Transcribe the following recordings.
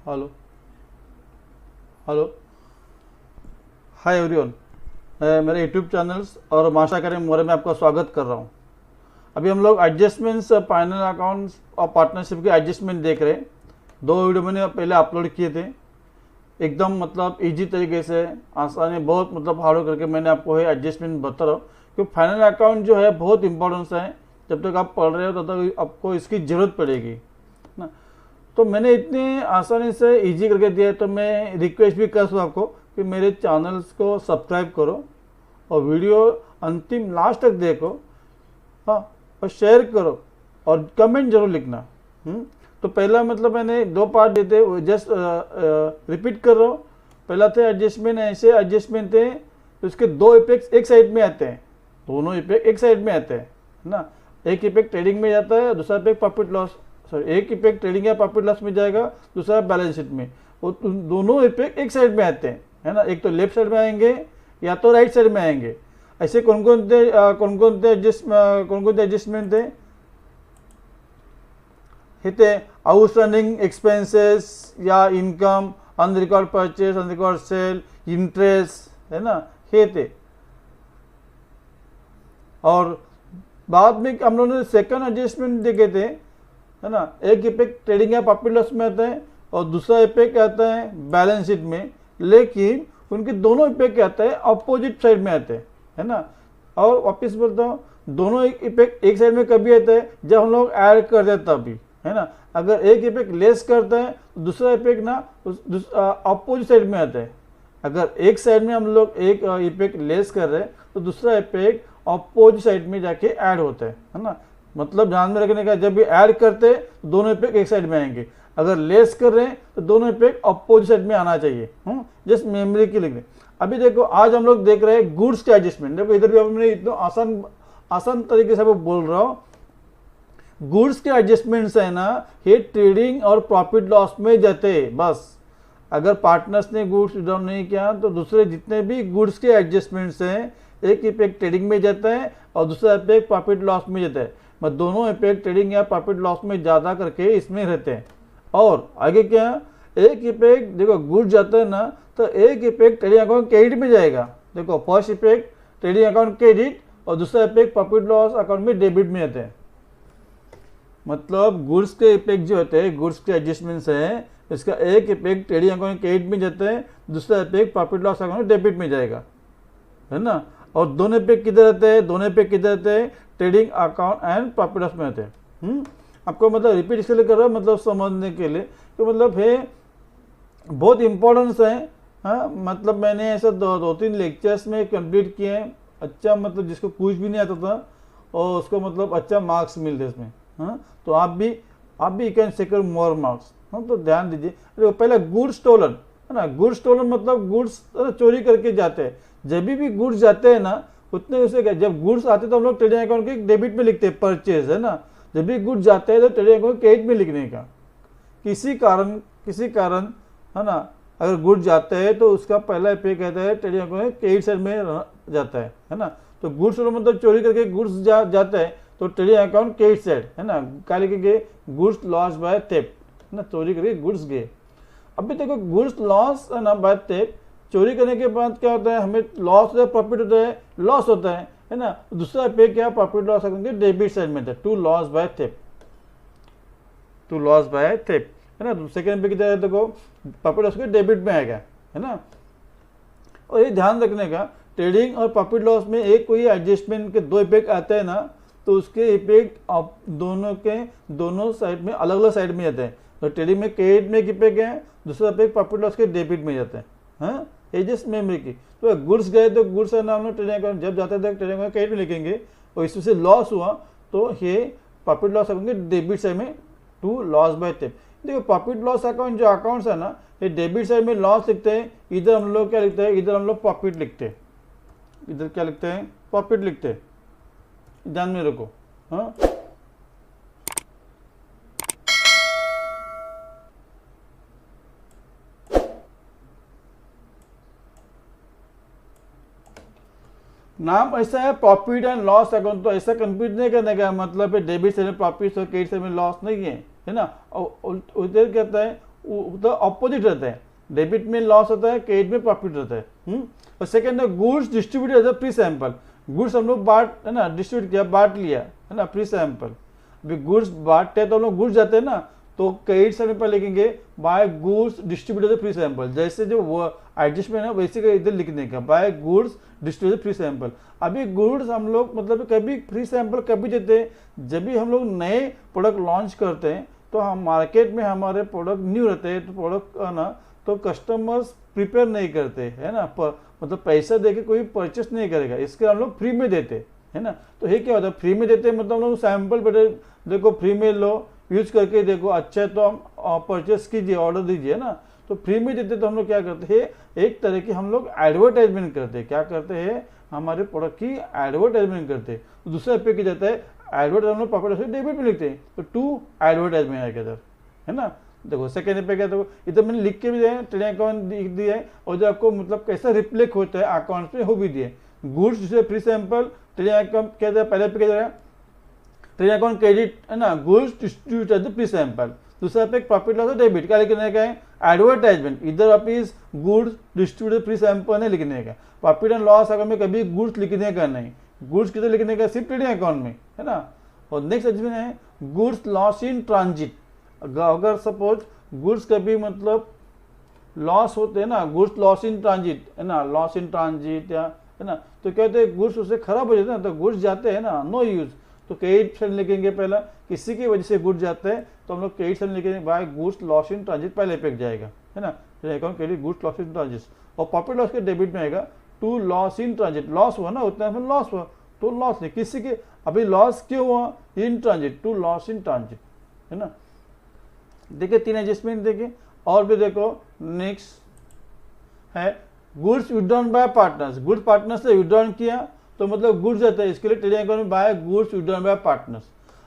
Hello hello. Hi everyone, मेरे YouTube channels और माशा करीम मोरे में आपका स्वागत कर रहा हूँ। अभी हम लोग एडजस्टमेंट्स, फाइनल अकाउंट्स और पार्टनरशिप के एडजस्टमेंट देख रहे हैं। 2 वीडियो मैंने पहले अपलोड किए थे, एकदम मतलब इजी तरीके से, आसानी, बहुत मतलब हार्ड करके मैंने आपको ये एडजस्टमेंट बता रहा हूँ। क्योंकि फाइनल अकाउंट जो है बहुत इंपॉर्टेंस है, जब तक आप पढ़ रहे हो तब तक आपको इसकी ज़रूरत पड़ेगी ना। तो मैंने इतनी आसानी से इजी करके दिया है, तो मैं रिक्वेस्ट भी कर सकूँ आपको कि मेरे चैनल्स को सब्सक्राइब करो और वीडियो अंतिम लास्ट तक देखो, हाँ, और शेयर करो और कमेंट जरूर लिखना। तो पहला मतलब मैंने 2 पार्ट देते, जस्ट रिपीट कर रहा हूँ। पहला थे एडजस्टमेंट, ऐसे एडजस्टमेंट थे तो उसके 2 इफेक्ट्स एक साइड में आते हैं, दोनों इफेक्ट एक साइड में आते हैं ना। एक इफेक्ट ट्रेडिंग में जाता है, दूसरा इफेक्ट प्रॉफिट लॉस, सॉरी एक इफेक्ट ट्रेडिंग या प्रॉफिट लॉस में जाएगा, दूसरा बैलेंस शीट में। वो दोनों इफेक्ट एक साइड में आते हैं, है ना। एक तो लेफ्ट साइड में आएंगे या तो राइट साइड में आएंगे। ऐसे कौन कौन से एडजस्टमेंट थे? हे आउटस्टैंडिंग एक्सपेंसेस या income, unrecord purchase, unrecord sale, interest, है ना, हे थे। और बाद में हम लोगों ने सेकंड एडजस्टमेंट देखे थे, है ना। एक इफेक्ट ट्रेडिंग या प्रॉफिट लॉस में आता है और दूसरा इफेक्ट आता है बैलेंस शीट में, लेकिन उनके दोनों इफेक्ट क्या आता है, अपोजिट साइड में आते हैं, है ना। और वापस बोलता हूँ, दोनों इफेक्ट एक साइड में कभी आता है जब हम लोग ऐड कर दें तभी, है ना। अगर एक इफेक्ट लेस करता है तो दूसरा इफेक्ट ना अपोजिट साइड में आता है। अगर एक साइड में हम लोग एक इफेक्ट लेस कर रहे हैं तो दूसरा इफेक्ट अपोजिट साइड में जाके ऐड होता है ना। मतलब ध्यान में रखने का, जब भी ऐड करते हैं तो दोनों इफेक्ट एक साइड में आएंगे, अगर लेस कर रहे हैं तो दोनों इफेक्ट अपोजिट साइड में आना चाहिए। जस्ट मेमोरी के लिए। अभी देखो, आज हम लोग देख रहे हैं गुड्स के एडजस्टमेंट। देखो इधर भी मैं इतना आसान तरीके से बोल रहा हूँ। गुड्स के एडजस्टमेंट्स है ना, ये ट्रेडिंग और प्रॉफिट लॉस में जाते हैं बस। अगर पार्टनर्स ने गुड्स डाउन नहीं किया तो दूसरे जितने भी गुड्स के एडजस्टमेंट्स हैं, एक इफेक्ट ट्रेडिंग में जाता है और दूसरा इफेक्ट प्रॉफिट लॉस में जाता है। मतलब दोनों इफेक्ट ट्रेडिंग या प्रॉफिट लॉस में ज़्यादा करके इसमें रहते हैं। और आगे क्या, एक इफेक्ट देखो गुड जाता है ना, तो एक इफेक्ट ट्रेडिंग अकाउंट क्रेडिट में जाएगा। देखो first effect trading account credit और दूसरा इफेक्ट प्रॉफिट लॉस अकाउंट में डेबिट में जाते हैं। मतलब गुड्स के इफेक्ट जो होते हैं, गुड्स के एडजस्टमेंट्स हैं, इसका एक इफेक्ट ट्रेडिंग अकाउंट क्रेडिट में जाता है, दूसरा effect profit loss account debit में जाएगा, है ना। और दोनों इफेक्ट किधर रहते हैं? दोनों इफेक्ट किधर रहते हैं? Trading account and profit loss में रहते हैं। आपको मतलब रिपीट इसके लिए कर रहा हूँ, मतलब समझने के लिए, तो मतलब है बहुत इंपॉर्टेंस है। हाँ, मतलब मैंने ऐसा 2-3 लेक्चर्स में कंप्लीट किए हैं। अच्छा, मतलब जिसको कुछ भी नहीं आता था और उसको मतलब अच्छा मार्क्स मिलते इसमें। हाँ, तो आप भी you can secure more marks. हाँ, तो ध्यान दीजिए। देखो पहला गुड्स स्टोलन, है ना। गुड्स स्टोलन मतलब गुड्स चोरी करके जाते हैं। जब भी गुड्स जाते हैं ना, उतने उसे क्या, जब गुड्स आते तो हम लोग ट्रेडिंग अकाउंट के डेबिट में लिखते हैं परचेज, है ना। जब भी गुड्स जाते हैं तो ट्रेडिंग अकाउंट क्रेडिट में लिखने का, किसी कारण, है ना। अगर गुड्स जाते हैं तो उसका पहला इफेक्ट कहता है ट्रेडिंग अकाउंट क्रेडिट साइड में जाता है ना। तो गुड्स मतलब चोरी करके गुड्स जाता है तो ट्रेडिंग अकाउंट क्रेडिट साइड, है ना। क्या लिखेंगे? गुड्स लॉस बाय थेफ्ट, है ना, चोरी करके गुड्स गए। अभी देखो गुड्स लॉस, है ना, बाय थेफ्ट, चोरी करने के बाद क्या होता है, हमें लॉस होता है, प्रॉफिट होता है, लॉस होता है ना। दूसरा इफेक्ट क्या, profit loss account debit side में था, to loss by theft, to loss by theft, है ना। सेकंड पे कितना है, देखो प्रॉफिट लॉस के डेबिट में आएगा, है ना। और ये ध्यान रखने का, ट्रेडिंग और प्रॉफिट लॉस में एक कोई एडजस्टमेंट के 2 इफेक्ट आते हैं ना, तो उसके इफेक्ट दोनों साइड में अलग अलग साइड में जाते हैं। तो ट्रेडिंग में क्रेडिट में एक इफेक्ट है, दूसरा इफेक्ट प्रॉफिट लॉस के डेबिट में जाते हैं। हाँ, ये जस्ट मेमोरी की। तो गुड्स गए तो गुड्स है ना, हम लोग ट्रेडिंग अकाउंट जब जाते थे ट्रेडिंग अकाउंट क्रेडिट में लिखेंगे, और इसमें से लॉस हुआ तो ये profit loss account debit side में, टू लॉस बाय थेफ्ट। देखो प्रॉफिट लॉस अकाउंट जो अकाउंट्स है ना, ये डेबिट साइड में लॉस लिखते हैं, इधर हम लोग क्या लिखते हैं, इधर हम लोग प्रॉफिट लिखते हैं, इधर क्या लिखते हैं, प्रॉफिट लिखते हैं। ध्यान में रखो। हाँ, नाम ऐसा है प्रॉफिट एंड लॉस अकाउंट, तो ऐसा कंप्यूट नहीं करने का मतलब है डेबिट साइड में प्रॉफिट और क्रेडिट साइड में लॉस नहीं है, है ना। और उधर कहता है तो ऑपोजिट रहता है, डेबिट में लॉस होता है, क्रेडिट में प्रॉफिट रहता है। और सेकेंड है goods distribute as a free sample, goods हम लोग बांट है ना, डिस्ट्रीब्यूट किया, बांट लिया है ना, प्री सैंपल। अभी गुड्स बांटते हैं तो हम लोग गुड्स जाते हैं ना, तो क्रेडिट साइड पर लिखेंगे by goods distribute as a free sample, जैसे जो वो एडजस्टमेंट है वैसे का इधर लिखने का, by goods distribute as free sample. अभी गुड्स हम लोग मतलब कभी फ्री सैंपल कभी देते हैं जब भी हम लोग नए प्रोडक्ट लॉन्च करते हैं, तो हम मार्केट में हमारे प्रोडक्ट न्यू रहते हैं, तो प्रोडक्ट है ना, तो कस्टमर्स प्रिपेयर नहीं करते है ना, मतलब पैसा देके कोई परचेस नहीं करेगा, इसके हम लोग फ्री में देते है ना। तो ये क्या होता है, फ्री में देते मतलब हम लोग सैंपल बेटे देखो फ्री में लो, यूज करके देखो, अच्छा है तो हम परचेस कीजिए, ऑर्डर दीजिए ना। तो फ्री में देते तो हम लोग क्या करते हैं, एक तरह की हम लोग एडवर्टाइजमेंट करते हैं, क्या करते हैं, हमारे प्रोडक्ट की एडवर्टाइजमेंट करते हैं। तो दूसरा पे की जाता है एडवर्टाइज, हम लोग प्रॉफिट डेबिट में लिखते हैं, तो टू एडवर्टाइजमेंट है इधर है ना। देखो सेकेंड पे क्या, देखो इधर मैंने लिख के भी दिया है, ट्रेडिंग अकाउंट लिख दिया है, और जो आपको मतलब कैसा रिफ्लेक्ट होता है अकाउंट में वो भी दिए। गुड्स जैसे प्री सैंपल, ट्रेडिंग अकाउंट क्या था, पहले पे क्या था, ट्रेडिंग अकाउंट क्रेडिट है ना, goods distribute as free sample. दूसरा पे प्रॉफिट लॉस डेबिट, क्या लिखने का है, एडवर्टाइजमेंट, इधर आप इस गुड्स डिस्ट्रीब्यूट प्री सैंपल नहीं लिखने का। प्रॉफिट एंड लॉस अकाउंट में कभी गुड्स लिखने का नहीं, गुड्स किधर लिखने का, सिर्फ ट्रेडिंग अकाउंट में है ना। और नेक्स्ट एडजस्टमेंट है गुड्स लॉस इन ट्रांजिट, अगर सपोज गुड्स कभी मतलब लॉस होते हैं ना, गुड्स लॉस इन ट्रांजिट है ना, लॉस इन ट्रांजिट या है ना, तो क्या होते हैं गुड्स उससे खराब हो जाते हैं ना, तो गुड्स जाते हैं ना, नो यूज, तो क्रेडिट साइड लिखेंगे पहला, किसी की वजह से गुड्स जाते हैं तो हम लोग क्रेडिट साइड लिखेंगे by goods loss in transit, पहले पे जाएगा है ना, account credit goods loss in transit. और प्रॉफिट लॉस के डेबिट में आएगा to loss in transit, loss हुआ ना उतना में लॉस हुआ, तो लॉस नहीं किसी के, अभी लॉस क्यों हुआ, in transit, to loss in transit है ना। देखिए तीन एडजस्टमेंट देखिए, और भी देखो नेक्स्ट है goods withdrawn by partners, goods partners से विड्रॉन किया तो मतलब गुड्स जाता है, इसके लिए ट्रेडिंग अकाउंट में by goods withdrawn by partners.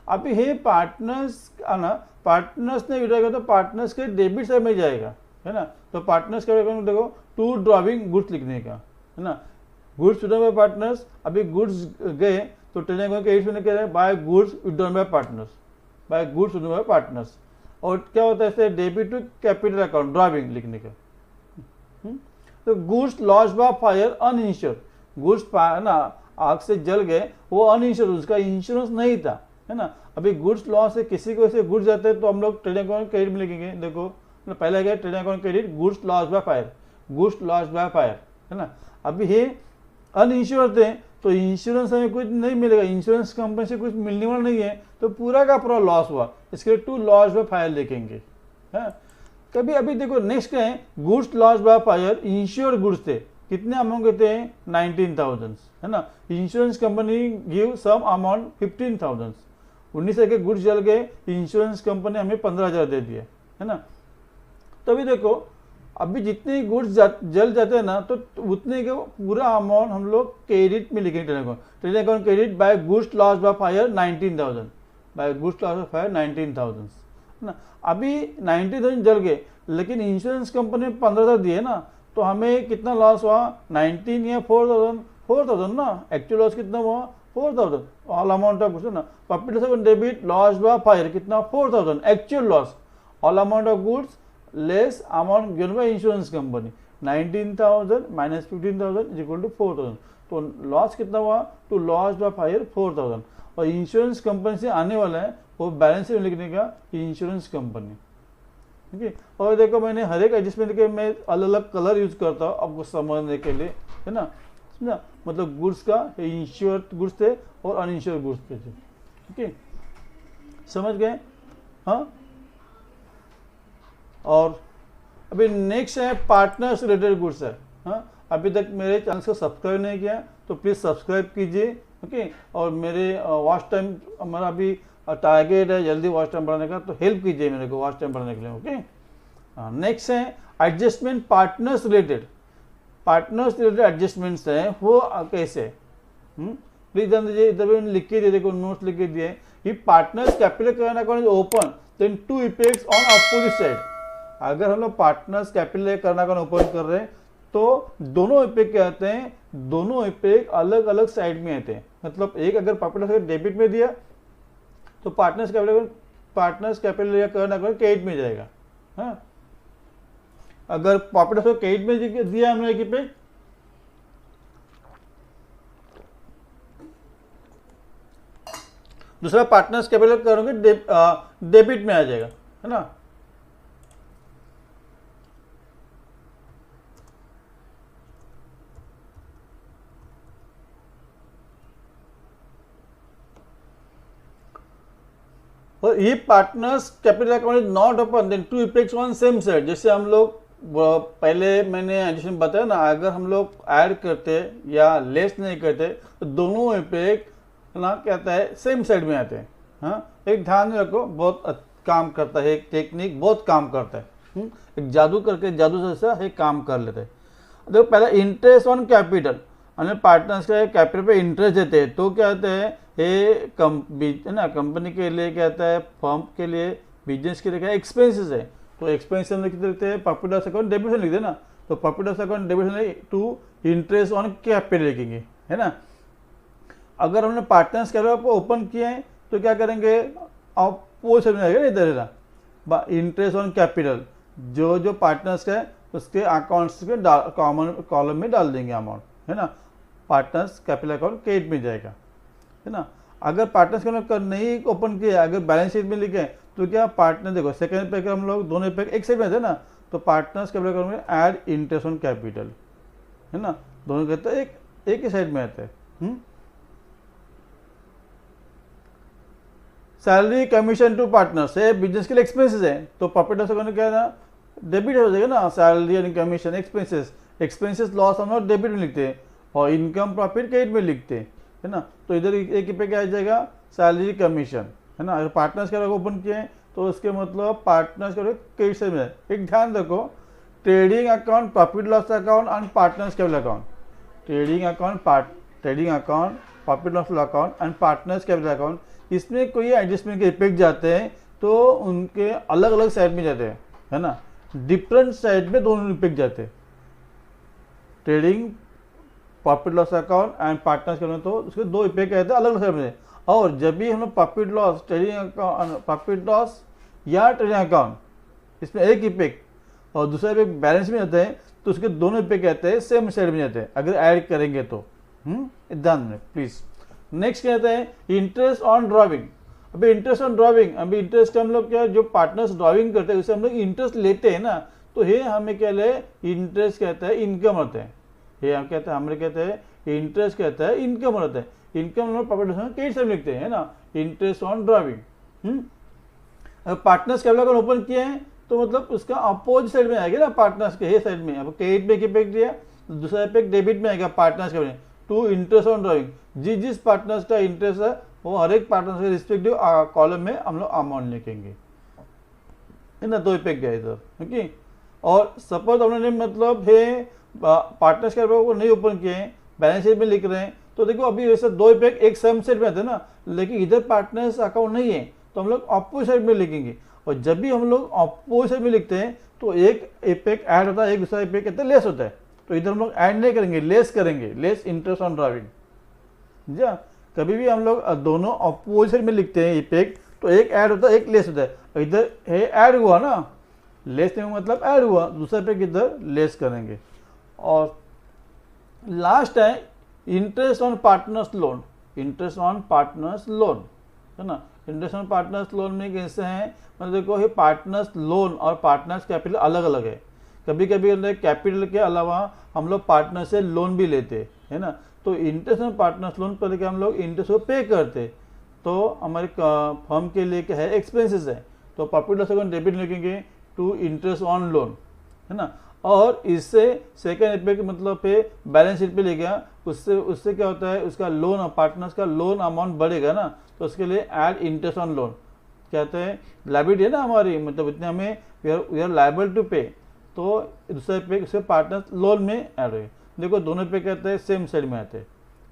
अभी हे पार्टनर्स आना, पार्टनर्स ने विड्रॉ किया तो पार्टनर्स के डेबिट साइड में जाएगा है ना, तो पार्टनर्स के अकाउंट में देखो टू ड्रॉविंग गुड्स लिखने का है ना, गुड्स विड्रॉन बाय पार्टनर्स। अभी गुड्स गए तो ट्रेडिंग अकाउंट के में क्या है, by goods withdrawn by partners, by goods withdrawn by partners. और क्या होता है इससे debit to capital account drawing लिखने का। तो goods loss by fire uninsured, goods ना आग से जल गए वो अनइंश्योर्ड, उसका इंश्योरेंस नहीं था है ना। अभी गुड्स लॉस से किसी को ऐसे गुड्स जाते हैं तो हम लोग ट्रेडिंग अकाउंट क्रेडिट में लिखेंगे, देखो पहले गया trading account credit goods loss by fire, goods loss by fire है ना। अभी ये अनइंश्योर्ड थे तो इंश्योरेंस हमें कुछ नहीं मिलेगा, इंश्योरेंस कंपनी से कुछ मिलने वाला नहीं है, तो पूरा का पूरा लॉस हुआ, इसके लिए टू लॉस बाय फायर लिखेंगे है। कभी अभी देखो नेक्स्ट है goods loss by fire, insured goods थे, कितने अमाउंट के थे 19,000 है ना, insurance company give some amount 15,000, 19 के गुड्स जल गए, इंश्योरेंस कंपनी हमें 15,000 दे दिए है ना। तभी देखो अभी जितने गुड्स जल जाते हैं ना तो उतने के पूरा अमाउंट हम लोग क्रेडिट में लिखेंगे, trading account credit by goods loss by fire 19,000, by goods loss by fire 19,000 है ना। अभी 90,000 जल गए लेकिन इंश्योरेंस कंपनी ने 15,000 दिए ना, तो हमें कितना लॉस हुआ 19 या 4,000 ना, एक्चुअल लॉस कितना हुआ 4,000, ऑल अमाउंट ऑफ गुड्स ना, profit debit loss by fire कितना 4,000 actual loss, all amount of goods less amount given by insurance company 19,000 minus 15,000 is equal to 4,000, तो लॉस कितना हुआ टू लॉस बाय फायर 4,000। और insurance company से आने वाला है वो बैलेंस में लिखने का इंश्योरेंस कंपनी, ठीक है। और देखो मैंने हर एक एडजस्टमेंट के मैं अलग अलग कलर यूज करता हूँ आपको समझने के लिए है ना, समझा, मतलब गुड्स का इंश्योर्ड गुड्स थे और अनइंश्योर्ड गुड्स थे, ठीक है, समझ गए हाँ। और अभी नेक्स्ट है पार्टनर्स रिलेटेड गुड्स है हाँ। अभी तक मेरे चैनल को सब्सक्राइब नहीं किया तो प्लीज़ सब्सक्राइब कीजिए, ओके। और मेरे वॉच टाइम हमारा अभी टारगेट है जल्दी वॉच टाइम बढ़ाने का, तो हेल्प कीजिए मेरे को वॉच टाइम बढ़ाने के लिए, ओके। नेक्स्ट है adjustment partners related, partners related adjustments हैं वो कैसे, प्लीज ध्यान दीजिए, इधर भी लिख के दिए, देखो नोट्स लिख के दिए, ये partners capital current account is open then two effects on opposite side. अगर हम लोग partners capital current account open कर रहे हैं तो दोनों इफेक्ट क्या आते हैं, दोनों इफेक्ट अलग अलग साइड में आते हैं। मतलब एक अगर पार्टनर्स डेबिट में दिया तो partners capital current account credit में जाएगा हाँ, अगर प्रॉफिट लॉस क्रेडिट में दिया हमने एक इफेक्ट, दूसरा पार्टनर्स कैपिटल करोगे डेबिट में आ जाएगा, है ना। और ये partners capital account is not open then two effects on same side. जैसे हम लोग पहले मैंने एडिशन बताया ना, अगर हम लोग ऐड करते या लेस नहीं करते तो दोनों इफेक्ट ना कहता है सेम साइड में आते हैं। हाँ, एक ध्यान में रखो, बहुत काम करता है, एक टेक्निक बहुत काम करता है। एक जादू करके जादू जैसा है काम कर लेते हैं। देखो पहला इंटरेस्ट ऑन कैपिटल, अन्य पार्टनर्स का कैपिटल पे इंटरेस्ट देते हैं तो क्या कहते हैं ये है ना, कंपनी के लिए कहता है, फर्म के लिए, बिजनेस के लिए क्या एक्सपेंसेस है। तो एक्सपेंस हम लिख देते हैं प्रॉफिट लॉस अकाउंट डेबिट लिख देना, तो profit loss account debit to interest on capital लिखेंगे, है ना। अगर हमने पार्टनर्स कैपिटल को ओपन किए हैं तो क्या करेंगे, अपोजिट में आएगा इधर इंटरेस्ट ऑन कैपिटल, जो पार्टनर्स का है उसके अकाउंट्स के कॉमन कॉलम में डाल देंगे अमाउंट, है ना। पार्टनर्स कैपिटल अकाउंट क्रेडिट में जाएगा, है ना। अगर पार्टनर्स कैपिटल नहीं ओपन किया, अगर बैलेंस शीट में लिखे तो क्या पार्टनर, देखो सेकंड पे हम लोग दोनों पे एक साइड में थे ना, तो पार्टनर्स कैपिटल अकाउंट में ऐड इंटरेस्ट ऑन कैपिटल, है ना, दोनों कहते हैं एक ही साइड में आते हैं। सैलरी कमीशन टू पार्टनर्स है, बिजनेस के लिए एक्सपेंसेस है, तो प्रॉफिट लॉस अकाउंट क्या है ना, डेबिट हो जाएगा ना, salary and commission expenses loss हम लोग डेबिट में लिखते हैं और इनकम प्रॉफिट क्रेडिट में लिखते हैं, है ना। तो इधर एक पे क्या आ जाएगा, सैलरी कमीशन, है ना। अगर पार्टनर्स का ओपन किए हैं तो उसके मतलब पार्टनर्स का क्रेडिट से में। एक ध्यान रखो, trading account, profit loss account and partners capital account, trading account profit loss account and partners capital account, इसमें कोई एडजस्टमेंट के इफेक्ट जाते हैं तो उनके अलग अलग साइड में जाते हैं, है ना, डिफरेंट साइड में दोनों इफेक्ट जाते हैं। Trading profit loss account and partners के तो उसके दो इफेक्ट आते हैं अलग अलग साइड में। और जब भी हम लोग profit loss trading account, profit loss या ट्रेडिंग अकाउंट, इसमें एक इफेक्ट और दूसरा इफेक्ट बैलेंस में जाते हैं तो उसके दोनों इफेक्ट आते हैं सेम साइड में जाते हैं अगर ऐड करेंगे तो। ध्यान में प्लीज। नेक्स्ट कहते हैं इंटरेस्ट ऑन ड्रॉविंग। अभी इंटरेस्ट ऑन ड्रॉविंग, अभी इंटरेस्ट हम लोग क्या, जो पार्टनर्स ड्रॉविंग करते हैं उससे हम लोग इंटरेस्ट लेते हैं ना, तो ये हमें क्या ले, इंटरेस्ट कहता है इनकम होते हैं, ये हम कहते हैं, हमें कहते हैं इंटरेस्ट कहता है इनकम होता है। इनकम हम लोग प्रॉफिट क्रेडिट से लिखते हैं ना, इंटरेस्ट ऑन ड्रॉविंग। अगर पार्टनर्स कैपिटल अकाउंट ओपन किए हैं तो मतलब उसका अपोजिट साइड में आएगा ना, पार्टनर्स के साइड में। अब क्रेडिट में इफेक्ट दिया, दूसरा इफेक्ट डेबिट में आएगा पार्टनर्स के टू इंटरेस्ट ऑन ड्रॉइंग। जिस पार्टनर्स का इंटरेस्ट है वो हर एक पार्टनर्स के रिस्पेक्टिव कॉलम में हम लोग अमाउंट लिखेंगे, है ना। दो इफेक्ट गए इधर, ओके। और सपोज हमने मतलब है पार्टनर्स के को नहीं ओपन किए हैं, बैलेंस शीट में लिख रहे हैं, तो देखो अभी वैसे दो इफेक्ट एक सेम साइड में आते हैं ना, लेकिन इधर पार्टनर्स अकाउंट नहीं है तो हम लोग अपोजिट साइड में लिखेंगे। और जब भी हम लोग अपोजिट साइड में लिखते हैं तो एक इफेक्ट ऐड होता है, एक दूसरा इफेक्ट कहते हैं लेस होता है, तो इधर हम लोग ऐड नहीं करेंगे, लेस करेंगे, लेस इंटरेस्ट ऑन ड्राइविंग। जी, कभी भी हम लोग दोनों अपोजिट में लिखते हैं इफेक्ट, तो एक ऐड होता है एक लेस होता है। इधर है ऐड हुआ ना, लेस नहीं मतलब ऐड हुआ, दूसरा इफेक्ट इधर लेस करेंगे। और लास्ट है interest on partners loan, interest on partners loan, है ना। इंटरेस्ट ऑन पार्टनर्स लोन में कैसे हैं, मतलब देखो ये पार्टनर्स लोन और पार्टनर्स कैपिटल अलग अलग है। कभी कभी कैपिटल के अलावा हम लोग पार्टनर से लोन भी लेते हैं ना, तो इंटरेस्ट ऑन पार्टनर्स लोन पर लेके हम लोग इंटरेस्ट को पे करते, तो हमारे फर्म के लिए क्या है एक्सपेंसेस है, तो प्रॉफिट लॉस अकाउंट डेबिट लिखेंगे टू इंटरेस्ट ऑन लोन, है ना। और इससे सेकेंड इफेक्ट मतलब पे बैलेंस शीट पे ले गया, उससे क्या होता है, उसका लोन और पार्टनर्स का लोन अमाउंट बढ़ेगा ना, तो उसके लिए ऐड इंटरेस्ट ऑन लोन कहते हैं। लायबिलिटी है ना हमारी, मतलब इतने हमें वी आर लायबल टू पे, तो दूसरे पे उसके पार्टनर लोन में ऐड हुए। देखो दोनों पे कहते हैं सेम साइड में आते हैं,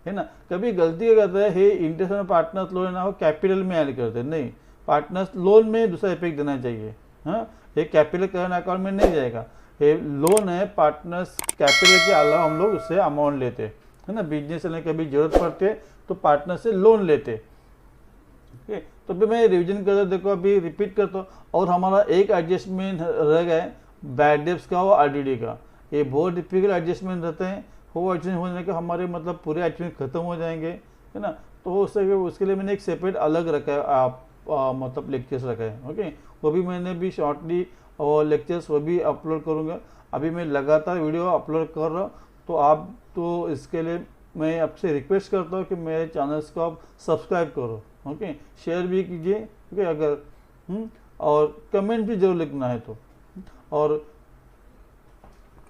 है ना। कभी गलती क्या करता है, इंटरेस्ट ऑन पार्टनर्स लोन ना हो कैपिटल में ऐड करते हैं, नहीं, पार्टनर्स लोन में दूसरा इफेक्ट देना चाहिए। हाँ, ये कैपिटल करंट अकाउंट में नहीं जाएगा, ये लोन है, पार्टनर्स कैपिटल के अलावा हम लोग उससे अमाउंट लेते, है ना। बिजनेस चलने कभी जरूरत पड़ते तो पार्टनर से लोन लेते, ठीक है। तो अभी मैं रिविजन करता, देखो अभी रिपीट करता हूँ। और हमारा एक एडजस्टमेंट रह गया है, बैड डेब्स का और RDD का। ये बहुत डिफिकल्ट एडजस्टमेंट रहते हैं, वो एडजस्टमेंट होने के हमारे मतलब पूरे एडजस्टमेंट खत्म हो जाएंगे, है ना। तो उसके लिए मैंने एक सेपरेट अलग रखा है, आप मतलब लेक्चर्स रखा है, ओके। वो भी मैंने भी शॉर्टली और लेक्चर्स वो भी अपलोड करूँगा। अभी मैं लगातार वीडियो अपलोड कर रहा हूँ, तो आप तो इसके लिए मैं आपसे रिक्वेस्ट करता हूँ कि मेरे चैनल्स को आप सब्सक्राइब करो, ओके। शेयर भी कीजिए, ओके, अगर और कमेंट भी जरूर लिखना है और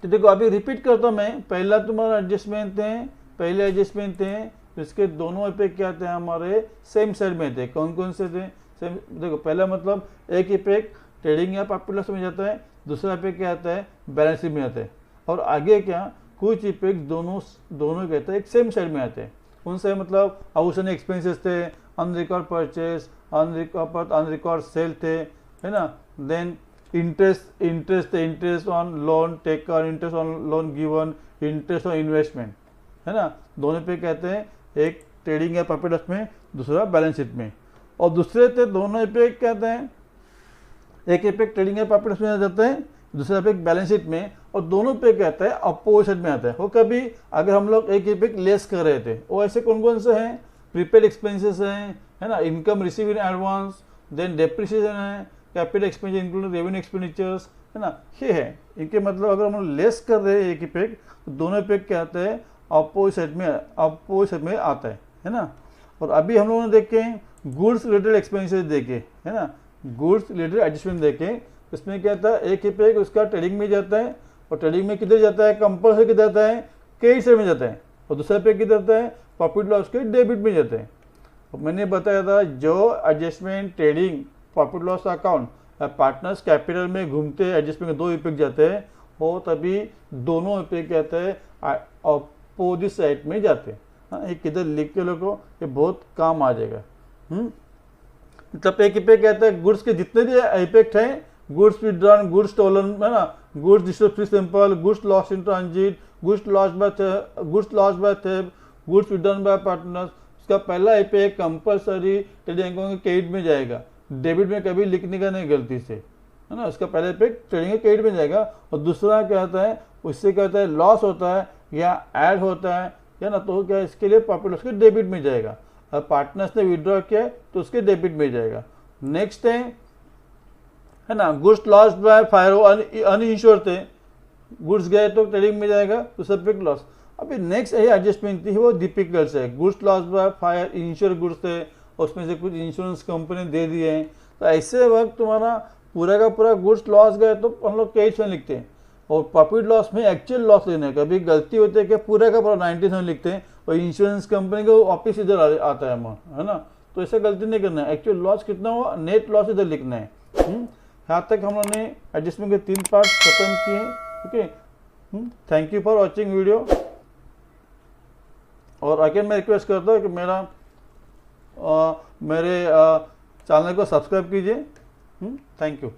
तो देखो अभी रिपीट करता हूँ मैं। पहला तुम्हारा एडजस्टमेंट थे, पहले एडजस्टमेंट थे, इसके दोनों इफेक्ट क्या थे हमारे सेम साइड में थे। कौन कौन से थे? सेम। देखो पहला मतलब एक इफेक्ट ट्रेडिंग या पॉपुलर में जाता है, दूसरा इफेक्ट क्या आता है बैलेंस शीट में आता है, और आगे क्या कुछ इफेक्ट दोनों कहते हैं एक सेम साइड में आते हैं। उनसे मतलब आउटस्टैंडिंग एक्सपेंसेस थे, अनरिकॉर्ड परचेज, अनरिकॉर्ड सेल थे, है ना। Then interest on loan taken, interest on loan given, interest on investment, है ना। दोनों पे कहते हैं, एक ट्रेडिंग या प्रॉफिट लॉस में, दूसरा बैलेंस शीट में। और दूसरे थे दोनों इफेक्ट कहते हैं, एक इफेक्ट ट्रेडिंग या प्रॉफिट लॉस में आ जाता है, दूसरा इफेक्ट बैलेंस शीट में, और दोनों पे कहता है अपोजिट में आता है। वो कभी अगर हम लोग एक इफेक्ट लेस कर रहे थे, वो ऐसे कौन कौन से हैं? प्रीपेड एक्सपेंसेस हैं, है ना, income receive in advance, then depreciation है, capital expenditure including revenue expenditures, है ना। ये है इनके मतलब अगर हम लेस कर रहे हैं एक इफेक्ट, तो दोनों इफेक्ट क्या आता है अपोजिट में आता है ना। और अभी हम लोगों ने देखे गुड्स रिलेटेड एक्सपेंसेस देखे, है ना, गुड्स रिलेटेड एडजस्टमेंट देखे। इसमें क्या था, एक इफेक्ट उसका ट्रेडिंग में जाता है, और ट्रेडिंग में किधर जाता है कंपल्सरी किधर जाता है क्रेडिट साइड में जाता है, और दूसरा इफेक्ट किधर जाता है प्रॉफिट लॉस के डेबिट में जाते हैं। तो मैंने बताया था जो adjustment trading profit loss account partners capital में घूमते हैं, एडजस्टमेंट के दो इफेक्ट जाते हैं, वो तभी दोनों इफेक्ट कहते हैं अपोजिट साइड में जाते हैं। हाँ, एक किधर लिख के लोगों ये बहुत काम आ जाएगा। मतलब एक इफेक्ट कहता है गुड्स के जितने भी इफेक्ट हैं, गुड्स विड्रॉन, गुड्स स्टोलन, है ना, goods distribution simple, goods lost in transit, goods lost by थेब, गुड्स विड्रॉन बाय पार्टनर्स। उसका पहला इफेक्ट कंपल्सरी ट्रेडिंग अकाउंट के क्रेडिट में जाएगा, डेबिट में कभी लिखने का नहीं गलती से, है ना। उसका पहला इफेक्ट ट्रेडिंग के क्रेडिट में जाएगा, और दूसरा क्या होता है उससे कहता है लॉस होता है या ऐड होता है ना, तो क्या इसके लिए प्रॉफिट उसके डेबिट में जाएगा। और पार्टनर्स ने विड्रॉ किया तो उसके डेबिट में जाएगा। नेक्स्ट है ना, goods lost by fire, uninsured थे, गुड्स गए तो ट्रेडिंग में जाएगा, तो सब बिग लॉस। अभी नेक्स्ट यही एडजस्टमेंट थी, वो डिफिकल्ट से goods lost by fire, ensure goods थे, उसमें से कुछ इंश्योरेंस कंपनी दे दिए हैं, तो ऐसे वक्त तुम्हारा पूरा का पूरा गुड्स लॉस गए तो हम लोग कैश में लिखते हैं, और प्रॉफिट लॉस में एक्चुअल लॉस लेने का भी गलती होती है कि पूरा का पूरा 90 लिखते हैं, और इंश्योरेंस कंपनी का वापिस इधर आता है अमाउंट, है ना। तो ऐसा गलती नहीं करना है, एक्चुअल लॉस कितना हुआ नेट लॉस इधर लिखना है। यहाँ तक हम लोगों ने एडजस्टमेंट के 3 पार्ट खत्म किए, okay. Thank you for watching video, और अगेन मैं रिक्वेस्ट करता हूँ कि मेरे चैनल को सब्सक्राइब कीजिए। Thank you.